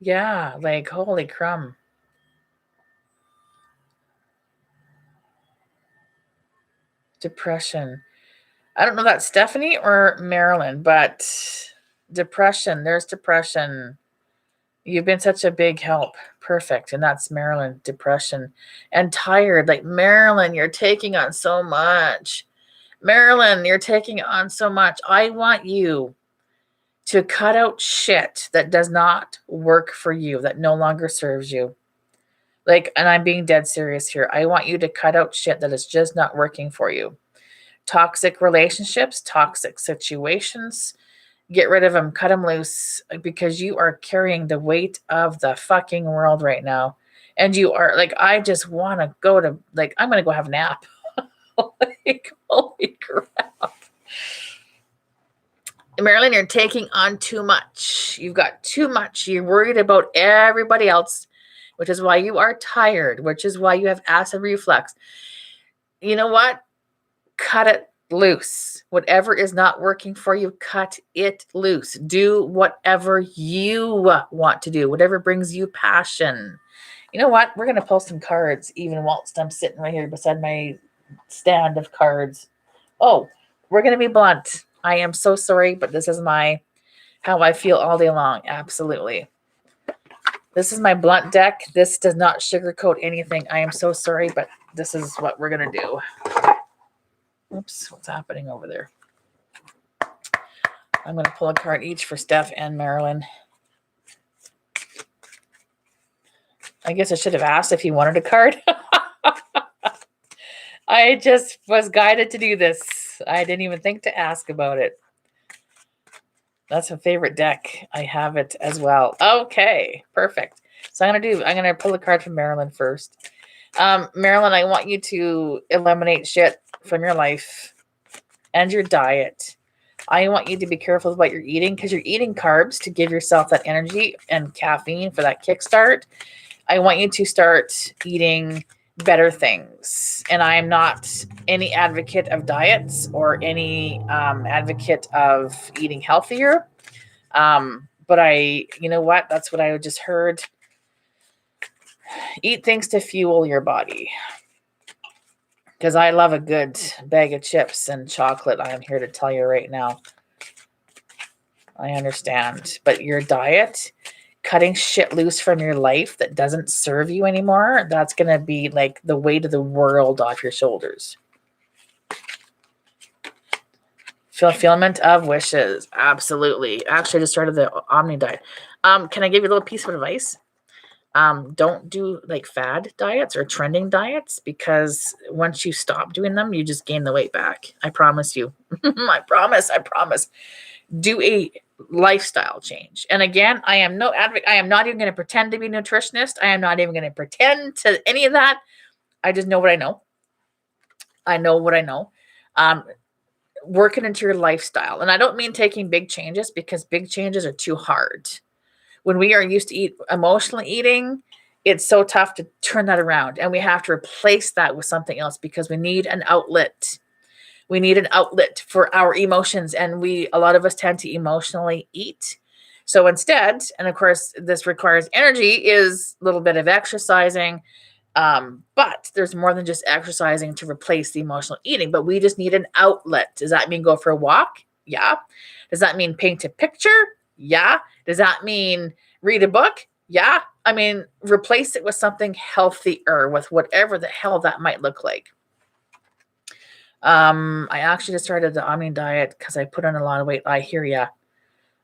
[SPEAKER 1] Yeah, like, holy crumb. Depression. I don't know if that's Stephanie or Marilyn, but depression. There's depression. You've been such a big help. Perfect. And that's Marilyn, depression. And tired. Like, Marilyn, you're taking on so much. Marilyn, you're taking on so much. I want you to cut out shit that does not work for you, that no longer serves you. Like, and I'm being dead serious here. I want you to cut out shit that is just not working for you. Toxic relationships, toxic situations, get rid of them, cut them loose, because you are carrying the weight of the fucking world right now. And you are like, I just want to go to, like, I'm going to go have a nap. Like, holy crap. Marilyn, you're taking on too much. You've got too much. You're worried about everybody else, which is why you are tired, which is why you have acid reflux. You know what? Cut it loose. Whatever is not working for you, cut it loose. Do whatever you want to do, whatever brings you passion. You know what? We're going to pull some cards, even whilst I'm sitting right here beside my stand of cards. Oh, we're going to be blunt. I am so sorry, but this is how I feel all day long. Absolutely. This is my blunt deck. This does not sugarcoat anything. I am so sorry, but this is what we're going to do. Oops, what's happening over there? I'm going to pull a card each for Steph and Marilyn. I guess I should have asked if you wanted a card. I just was guided to do this. I didn't even think to ask about it. That's a favorite deck. I have it as well. Okay, perfect. So I'm going to pull a card from Marilyn first. Marilyn, I want you to eliminate shit from your life and your diet. I want you to be careful about your eating, because you're eating carbs to give yourself that energy and caffeine for that kickstart. I want you to start eating better things. And I am not any advocate of diets or any advocate of eating healthier. But you know what? That's what I just heard. Eat things to fuel your body. Because I love a good bag of chips and chocolate. I am here to tell you right now. I understand. But your diet, cutting shit loose from your life that doesn't serve you anymore, that's going to be like the weight of the world off your shoulders. Fulfillment of wishes. Absolutely. Actually, I just started the Omni diet. Can I give you a little piece of advice? Don't do like fad diets or trending diets, because once you stop doing them, you just gain the weight back. I promise you. I promise. Do a lifestyle change. And again, I am no advocate. I am not even going to pretend to be a nutritionist. I am not even going to pretend to any of that. I just know what I know. I know what I know. Working into your lifestyle. And I don't mean taking big changes, because big changes are too hard. When we are used to emotionally eating, it's so tough to turn that around. And we have to replace that with something else, because we need an outlet. We need an outlet for our emotions. And a lot of us tend to emotionally eat. So instead, and of course, this requires energy, is a little bit of exercising. But there's more than just exercising to replace the emotional eating. But we just need an outlet. Does that mean go for a walk? Yeah. Does that mean paint a picture? Yeah. Does that mean read a book? Yeah. I mean, replace it with something healthier, with whatever the hell that might look like. I actually just started the Omni diet because I put on a lot of weight. I hear ya.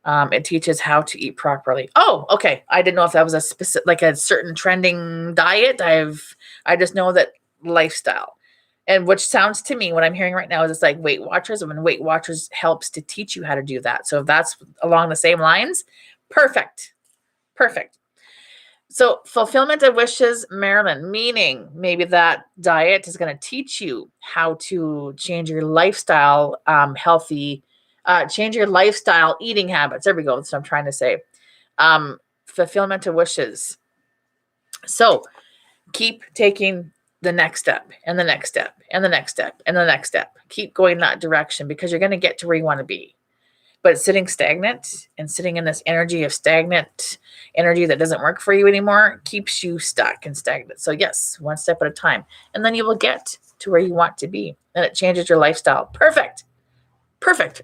[SPEAKER 1] It teaches how to eat properly. Oh, okay. I didn't know if that was a specific, like a certain trending diet. I just know that lifestyle. And which sounds to me, what I'm hearing right now is it's like Weight Watchers. And Weight Watchers helps to teach you how to do that. So if that's along the same lines, perfect. So fulfillment of wishes, Marilyn, meaning maybe that diet is going to teach you how to change your lifestyle, change your lifestyle eating habits. There we go. That's what I'm trying to say. Fulfillment of wishes. So keep taking the next step and the next step and the next step and the next step. Keep going that direction, because you're going to get to where you want to be. But sitting stagnant and sitting in this energy of stagnant energy that doesn't work for you anymore keeps you stuck and stagnant. So yes, one step at a time. And then you will get to where you want to be. And it changes your lifestyle. Perfect.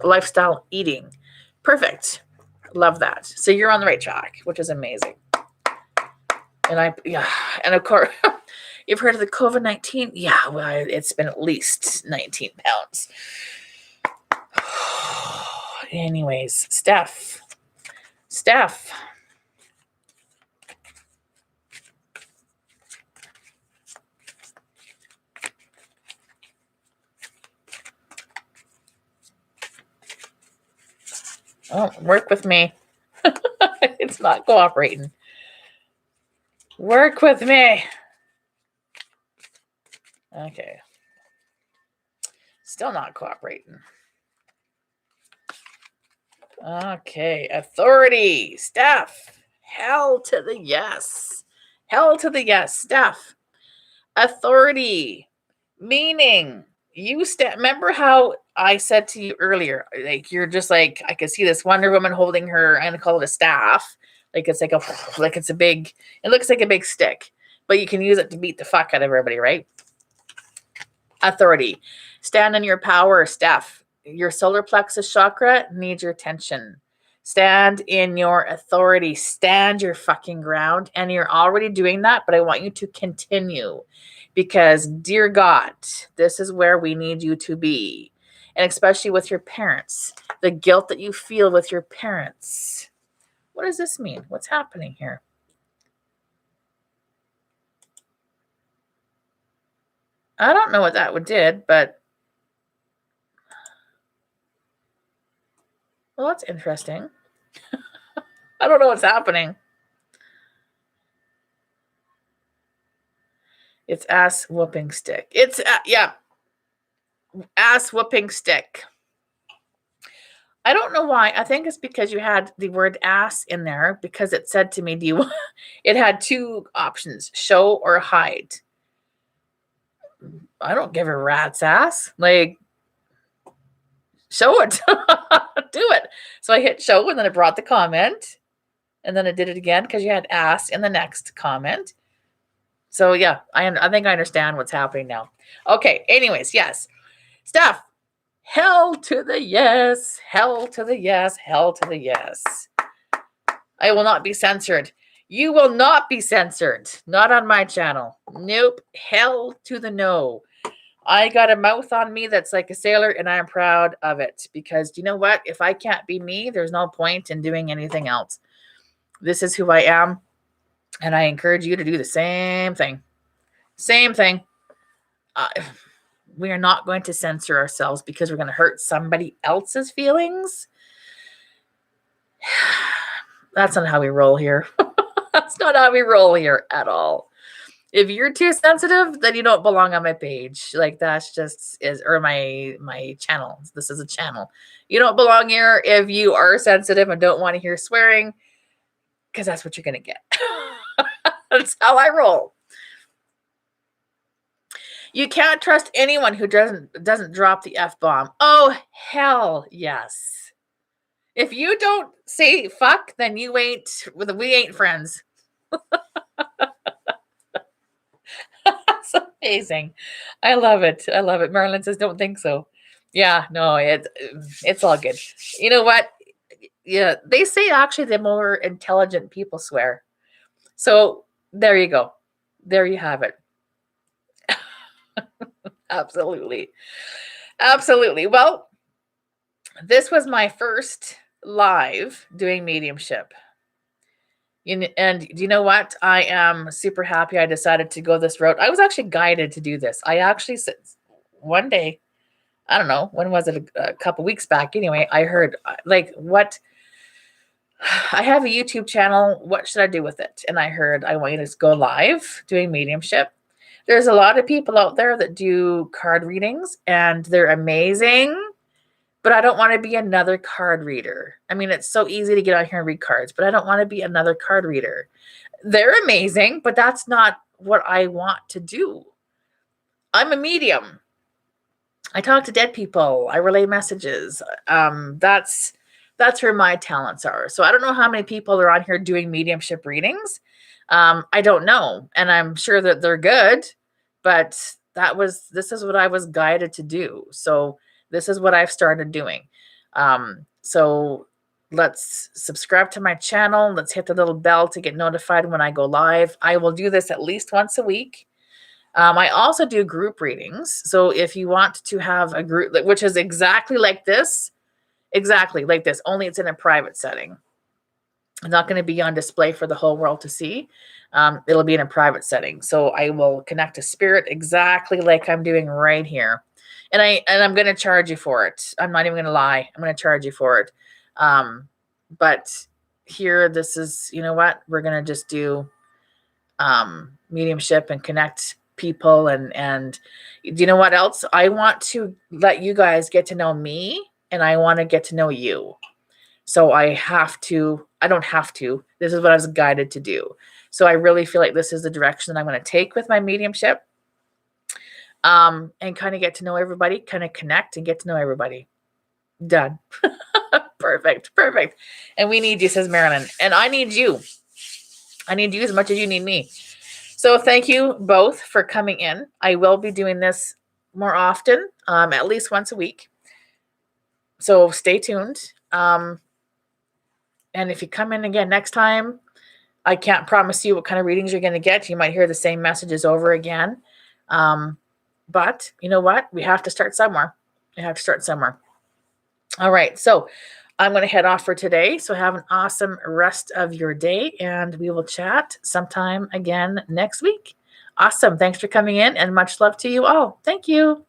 [SPEAKER 1] Lifestyle eating. Perfect. Love that. So you're on the right track, which is amazing. And of course, you've heard of the COVID-19? Yeah, well, it's been at least 19 pounds. Anyways, Steph, Steph. Oh, work with me. It's not cooperating. Work with me. Okay. Still not cooperating. Okay. Authority. Steph. Hell to the yes. Hell to the yes. Steph. Authority. Meaning you remember how I said to you earlier, like you're just like, I could see this Wonder Woman holding her, I'm gonna call it a staff. Like it's like a like it's a big, it looks like a big stick, but you can use it to beat the fuck out of everybody, right? Authority. Stand in your power, Steph. Your solar plexus chakra needs your attention. Stand in your authority. Stand your fucking ground. And you're already doing that, but I want you to continue because, dear God, this is where we need you to be. And especially with your parents, the guilt that you feel with your parents. What does this mean? What's happening here? I don't know what that did, but well, that's interesting. I don't know what's happening. It's ass whooping stick. It's, yeah, ass whooping stick. I don't know why. I think it's because you had the word ass in there because it said to me, it had two options, show or hide. I don't give a rat's ass. Like, show it. Do it. So I hit show and then it brought the comment. And then it did it again because you had ass in the next comment. So yeah, I think I understand what's happening now. Okay, anyways, yes. Steph, hell to the yes, hell to the yes, hell to the yes. I will not be censored. You will not be censored. Not on my channel. Nope. Hell to the no. I got a mouth on me that's like a sailor, and I am proud of it because you know what? If I can't be me, there's no point in doing anything else. This is who I am, and I encourage you to do the same thing. Same thing. We are not going to censor ourselves because we're going to hurt somebody else's feelings. That's not how we roll here. That's not how we roll here at all. If you're too sensitive, then you don't belong on my page. Like that's just or my channel. This is a channel. You don't belong here if you are sensitive and don't want to hear swearing, because that's what you're gonna get. That's how I roll. You can't trust anyone who doesn't drop the F-bomb. Oh hell yes. If you don't say fuck, then we ain't friends. That's amazing. I love it. I love it. Marilyn says, don't think so. Yeah, no, it's all good. You know what? Yeah, they say actually the more intelligent people swear. So there you go. There you have it. Absolutely. Absolutely. Well, this was my first live doing mediumship. And do you know what? I am super happy I decided to go this route. I was actually guided to do this. I actually said one day, I don't know, when was it? A couple weeks back. Anyway, I heard like what I have a YouTube channel. What should I do with it? And I heard I want you to go live doing mediumship. There's a lot of people out there that do card readings and they're amazing. But I don't want to be another card reader. I mean, it's so easy to get out here and read cards, but I don't want to be another card reader. They're amazing, but that's not what I want to do. I'm a medium. I talk to dead people. I relay messages. That's where my talents are. So I don't know how many people are on here doing mediumship readings. I don't know. And I'm sure that they're good, but this is what I was guided to do. So this is what I've started doing. So let's subscribe to my channel. Let's hit the little bell to get notified when I go live. I will do this at least once a week. I also do group readings. So if you want to have a group, which is exactly like this, only it's in a private setting. It's not going to be on display for the whole world to see. It'll be in a private setting. So I will connect to spirit exactly like I'm doing right here. And I'm going to charge you for it. I'm not even going to lie. I'm going to charge you for it. But here, this is, you know what? We're going to just do mediumship and connect people. And do you know what else? I want to let you guys get to know me, and I want to get to know you. So I don't have to. This is what I was guided to do. So I really feel like this is the direction that I'm going to take with my mediumship. And kind of get to know everybody, kind of connect and get to know everybody. Done. Perfect. And we need you, says Marilyn. And I need you. I need you as much as you need me. So thank you both for coming in. I will be doing this more often, at least once a week. So stay tuned. And if you come in again next time, I can't promise you what kind of readings you're going to get. You might hear the same messages over again. But you know what? We have to start somewhere. All right. So I'm going to head off for today. So have an awesome rest of your day, and we will chat sometime again next week. Awesome. Thanks for coming in, and much love to you all. Thank you.